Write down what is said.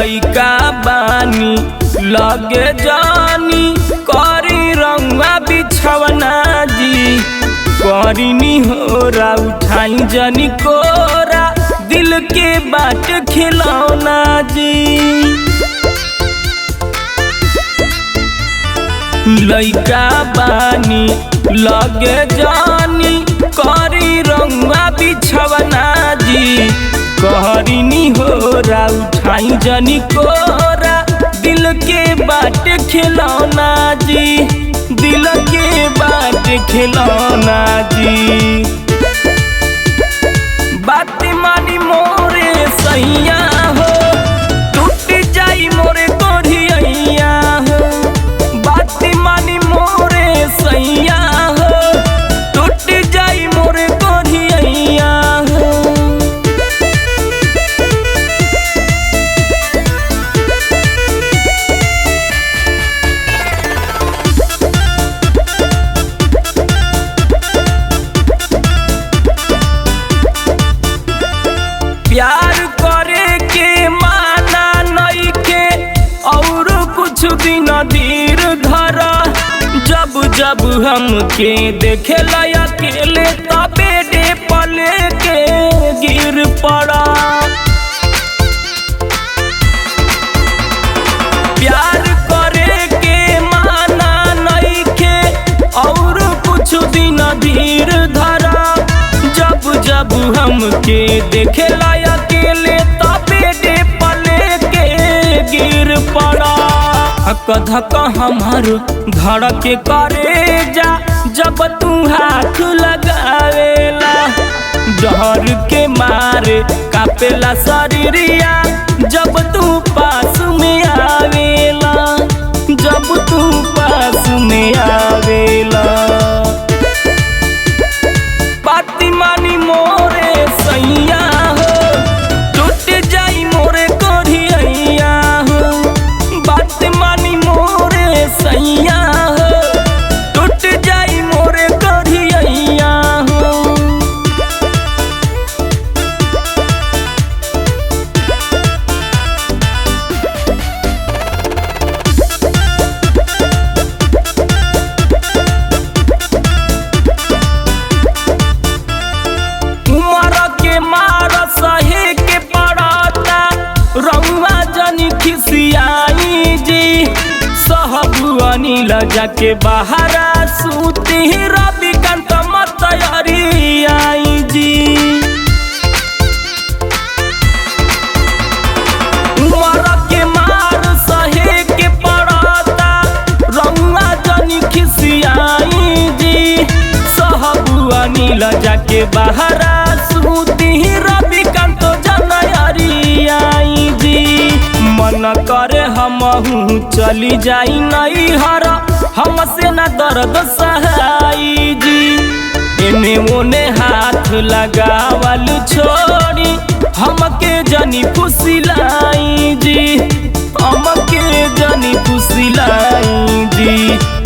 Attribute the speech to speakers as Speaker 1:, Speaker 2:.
Speaker 1: लइका बानी लगे जानी करी रंगा बिछवना जी करीनी होरा उठाई जनी कोरा दिल के बाट खिलौना जी। लइका बानी लगे जानी करी रंगा बिछवना जी कहरीनी होरा उठाई जनी कोरा दिल के बाट खिलौना जी दिल के बाट खिलौना जी। बात मानी मोरे सैया हो टूट जाई मोरे कोढ़िया हो बात मानी मोरे सैया हो टूट जाई मोरे कोढ़िया हो। प्यार करे के माना नइखे और कुछ दिन धीर धरा जब जब हमके देखेला अकेले तबे डे पले के गिर पड़ा। प्यार करे के माना नइखे और कुछ दिन धीर धरा जब जब हमके देखेला अकेले तबे डे पले के गिर पड़ा। धक हमार धड़के करे जा जब तू हाथ लगावेला डर के मारे कापेला शरीरिया जब तू पास में आवेला जब तू पास में आवेला। बाती मानी मोरे सैया हो टूट जाई मोरे कोढ़िया हो बात मानी मोरे सैया हो टूट जाई मोरे कोढ़िया हो। मार सहे के पड़ता रउआ जनी खिसियाई जी सहबुआनी लजा के बहारा सूती रविकांत मतयरी आई जी। उमर के मार सहे के पड़ता रउआ जनी खिसियाई जी सहबुआनी लजा के बहारा रविकांत जनयरी आई जी। मन करे हमहू चली जाई नैहर हमसे न दर्द सहाई जी एने ओने हाथ लगावल छोड़ी हमके जनी फुसिलाई जी हमके जनी फुसिलाई जी।